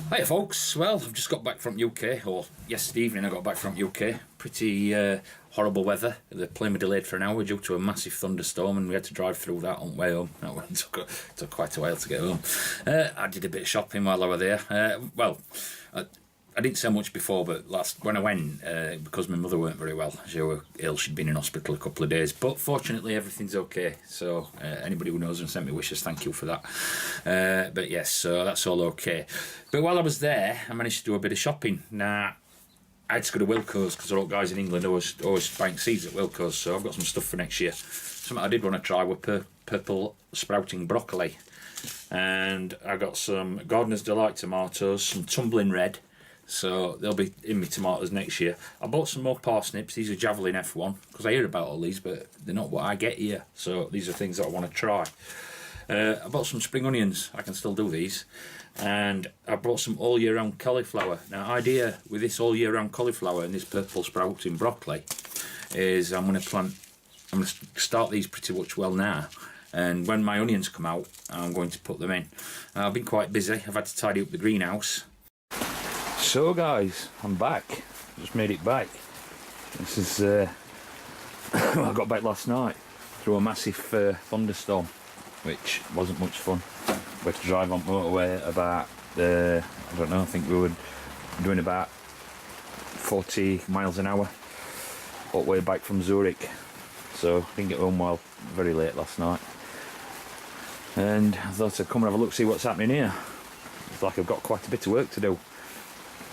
Hiya folks, well I've just got back from UK, or yesterday evening I got back from UK. Pretty horrible weather. The plane was delayed for an hour due to a massive thunderstorm and we had to drive through that on the way home. It took quite a while to get home. I did a bit of shopping while I was there. I didn't say much before, but when I went, because my mother weren't very well, she was ill, she'd been in hospital a couple of days, but fortunately everything's okay, so anybody who knows and sent me wishes, thank you for that. But yes, so that's all okay. But while I was there, I managed to do a bit of shopping. Now, I had to go to Wilco's, because the old guys in England always buying seeds at Wilco's, so I've got some stuff for next year. Something I did want to try were purple sprouting broccoli. And I got some Gardener's Delight tomatoes, some tumbling red, so they'll be in my tomatoes next year. I bought some more parsnips. These are Javelin F1, because I hear about all these, but they're not what I get here. So these are things that I want to try. I bought some spring onions. I can still do these. And I bought some all year round cauliflower. Now, idea with this all year round cauliflower and this purple sprouting broccoli is I'm going to start these pretty much well now. And when my onions come out, I'm going to put them in. I've been quite busy. I've had to tidy up the greenhouse. So guys, I'm back. Just made it back. This is I got back last night through a massive thunderstorm, which wasn't much fun. We had to drive on motorway about I don't know, I think we were doing about 40 miles an hour all the way back from Zurich, so I didn't get home very late last night, and I thought I'd come and have a look, see what's happening here. It's like I've got quite a bit of work to do.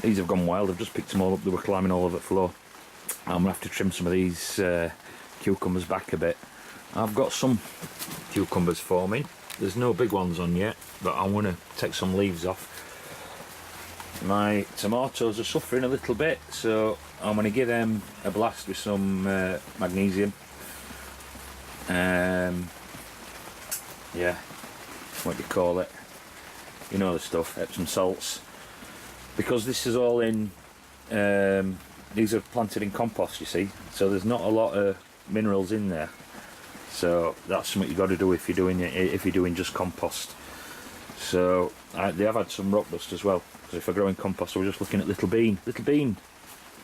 These have gone wild. I've just picked them all up. They were climbing all over the floor. I'm going to have to trim some of these cucumbers back a bit. I've got some cucumbers forming. There's no big ones on yet, but I'm going to take some leaves off. My tomatoes are suffering a little bit, so I'm going to give them a blast with some magnesium. Yeah, what do you call it? You know the stuff, Epsom salts. Because this is all in, these are planted in compost, you see, so there's not a lot of minerals in there. So that's something you've got to do if you're doing just compost. So they have had some rock dust as well. Because if I grow in compost, I was just looking at Little Bean. Little Bean,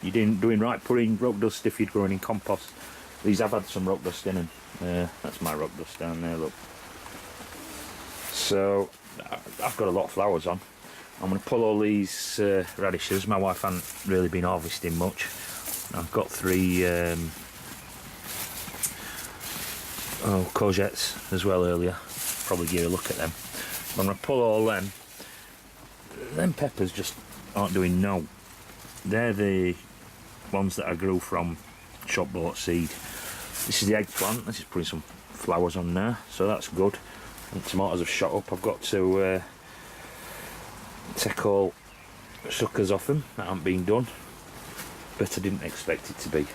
you're doing right putting rock dust if you're growing in compost. These have had some rock dust in them. That's my rock dust down there, look. So I've got a lot of flowers on. I'm going to pull all these radishes. My wife hasn't really been harvesting much. I've got 3 courgettes as well earlier. Probably give a look at them. I'm going to pull all them. Them peppers just aren't doing no. They're the ones that I grew from shop bought seed. This is the eggplant. This is putting some flowers on there, so that's good. And tomatoes have shot up. I've got to take all suckers off them that haven't been done, but I didn't expect it to be.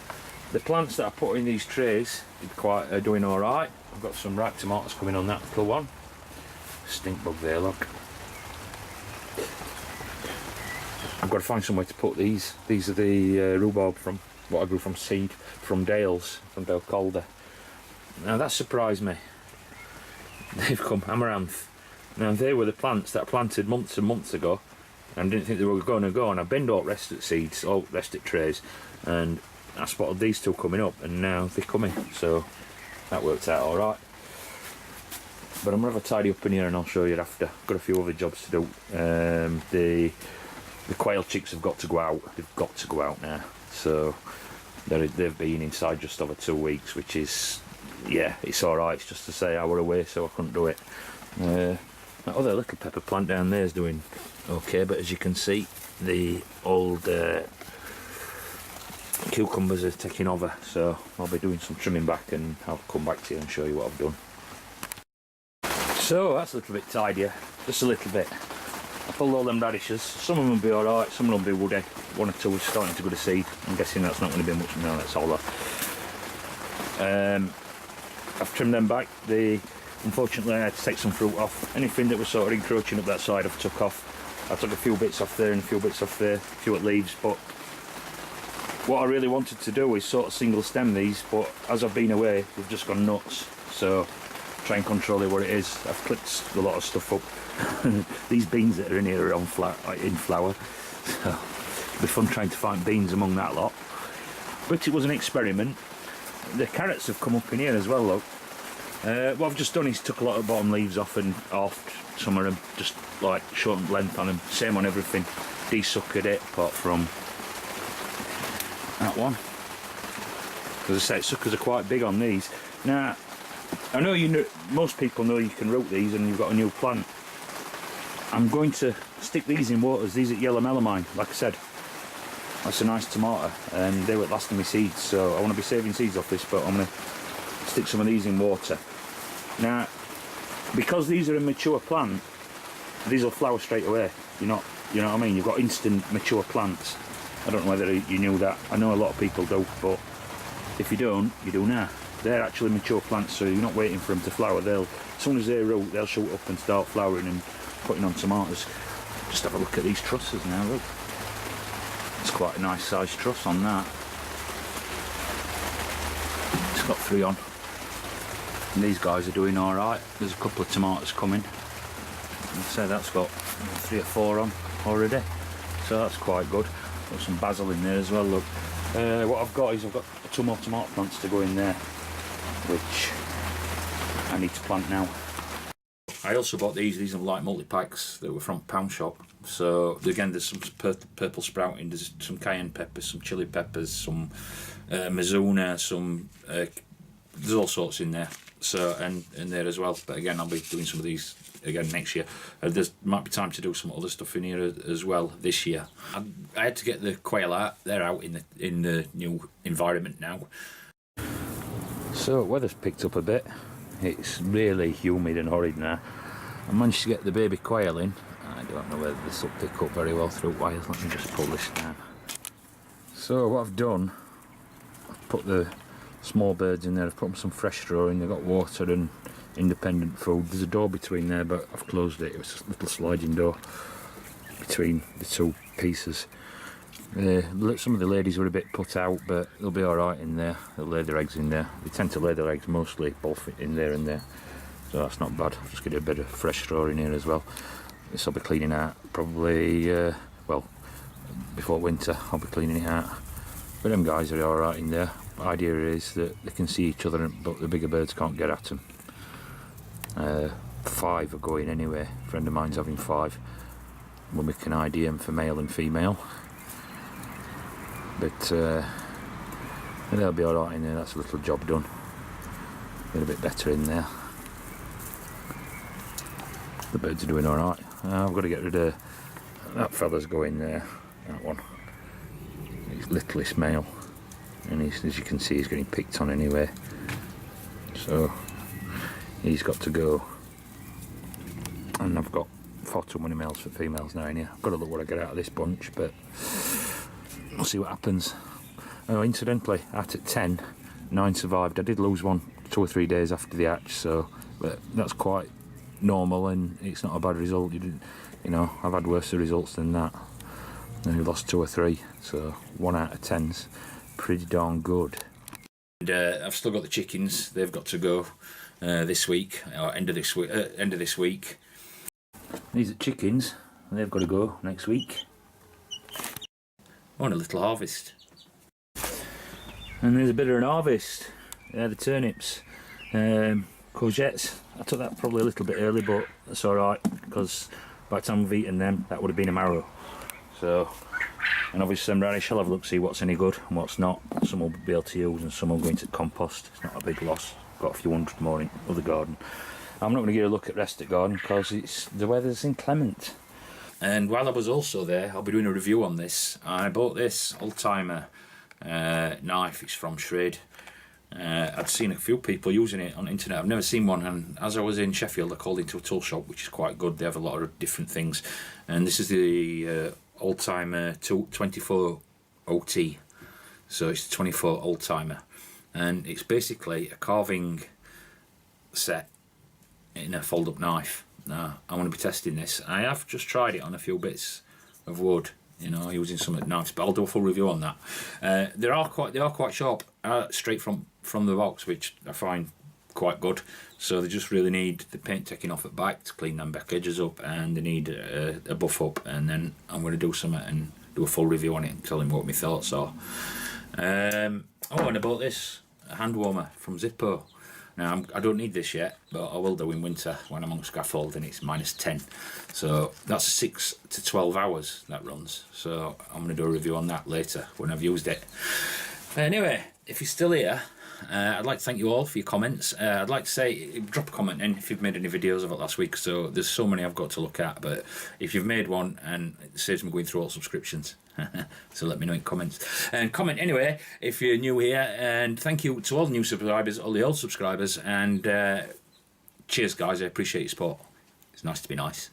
The plants that I put in these trays are doing alright. I've got some ripe tomatoes coming on that little one. Stink bug there, look. I've got to find somewhere to put these. These are the rhubarb from what I grew from seed from Dale Calder. Now that surprised me. They've come amaranth. Now they were the plants that I planted months and months ago and didn't think they were going to go, and I binned all rest at seeds, all rest at trays, and I spotted these two coming up and now they're coming, so that worked out alright. But I'm going to have a tidy up in here and I'll show you after. I've got a few other jobs to do. The quail chicks have got to go out. They've got to go out now, so they've been inside just over 2 weeks, which is, yeah, it's alright. It's just to say I were away so I couldn't do it. That other little pepper plant down there is doing okay, but as you can see, the old cucumbers are taking over, so I'll be doing some trimming back and I'll come back to you and show you what I've done. So that's a little bit tidier, just a little bit. I pulled all them radishes. Some of them will be alright, some of them will be woody. 1 or 2 are starting to go to seed. I'm guessing that's not going to be much. No, that's all that. I've trimmed them back. Unfortunately I had to take some fruit off. Anything that was sort of encroaching up that side I've took off. I took a few bits off there and a few bits off there, a few at leaves, but what I really wanted to do is sort of single stem these, but as I've been away they've just gone nuts, so try and control what it is. I've clipped a lot of stuff up. These beans that are in here are in flower. So it'll be fun trying to find beans among that lot. But it was an experiment. The carrots have come up in here as well, look. What I've just done is took a lot of bottom leaves off and offed some of them, just like shortened length on them. Same on everything. Desuckered it, apart from that one. As I say, suckers are quite big on these. Now, I know most people know you can root these and you've got a new plant. I'm going to stick these in waters. These are yellow melamine, like I said. That's a nice tomato, and they were lasting me seeds, so I want to be saving seeds off this, but I'm going to stick some of these in water. Now, because these are a mature plant, these will flower straight away. You know what I mean? You've got instant mature plants. I don't know whether you knew that. I know a lot of people do, but if you don't, you do now. They're actually mature plants, so you're not waiting for them to flower. As soon as they root, they'll shoot up and start flowering and putting on tomatoes. Just have a look at these trusses now, look. It's quite a nice sized truss on that. It's got 3 on. And these guys are doing alright. There's a couple of tomatoes coming. I'd say that's got 3 or 4 on already. So that's quite good. Got some basil in there as well, look. What I've got is I've got 2 more tomato plants to go in there, which I need to plant now. I also bought these are like multi-packs that were from Pound Shop. So again, there's some purple sprouting, there's some cayenne peppers, some chili peppers, some Mizuna, some there's all sorts in there. So and there as well. But again, I'll be doing some of these again next year. There might be time to do some other stuff in here as well this year. I had to get the quail out. They're out in the new environment now. So weather's picked up a bit. It's really humid and horrid now. I managed to get the baby quail in. I don't know whether this will pick up very well through wires. Let me just pull this down. So what I've done, I've put the small birds in there. I've put some fresh straw in. They've got water and independent food. There's a door between there, but I've closed it. It was a little sliding door between the 2 pieces. Some of the ladies were a bit put out, but they'll be alright in there. They'll lay their eggs in there. They tend to lay their eggs mostly both in there and there, so that's not bad. I'll just get a bit of fresh straw in here as well. This I'll be cleaning out probably, well, before winter I'll be cleaning it out. But them guys are alright in there. The idea is that they can see each other, but the bigger birds can't get at them. 5 are going anyway. A friend of mine's having 5. We'll make an IDM for male and female. But they'll be alright in there. That's a little job done. Get a bit better in there. The birds are doing alright. I've got to get rid of that fella's going there. That one. He's littlest male, and as you can see, he's getting picked on anyway. So he's got to go. And I've got far too many males for females now in here. I've got to look what I get out of this bunch, but we'll see what happens. Oh, incidentally, out at 10, 9 survived. I did lose one 2 or 3 days after the hatch, so but that's quite normal and it's not a bad result. You know, I've had worse results than that. And we lost 2 or 3, so 1 out of 10's pretty darn good. And, I've still got the chickens. They've got to go this week, or end of this week. These are chickens, and they've got to go next week. Oh, and a little harvest. And there's a bit of an harvest. The turnips, courgettes. I took that probably a little bit early, but that's alright, because by the time we've eaten them, that would have been a marrow. So, and obviously some radish, I'll have a look, see what's any good and what's not. Some will be able to use and some will go into compost. It's not a big loss. Got a few hundred more in other garden. I'm not going to get a look at the rest of the garden because the weather's inclement. And while I was also there, I'll be doing a review on this. I bought this old-timer knife. It's from Shred. I'd seen a few people using it on the internet. I've never seen one, and as I was in Sheffield, I called into a tool shop, which is quite good. They have a lot of different things, and this is the old-timer 24 OT. So it's a 24 old-timer, and it's basically a carving set in a fold-up knife. Now I want to be testing this. I have just tried it on a few bits of wood, you know, using some knives, but I'll do a full review on that. They are quite sharp, straight from the box, which I find quite good. So they just really need the paint taken off at back to clean them back edges up, and they need a buff up, and then I'm going to do something and do a full review on it and tell him what my thoughts are. And about this hand warmer from Zippo. Now, I don't need this yet, but I will do in winter when I'm on scaffold and it's -10. So that's 6 to 12 hours that runs. So I'm going to do a review on that later when I've used it. Anyway, if you're still here, I'd like to thank you all for your comments. I'd like to say, drop a comment in if you've made any videos of it last week. So there's so many I've got to look at, but if you've made one, and it saves me going through all subscriptions. So let me know in comments. And comment anyway if you're new here. And thank you to all the new subscribers, all the old subscribers. And cheers, guys. I appreciate your support. It's nice to be nice.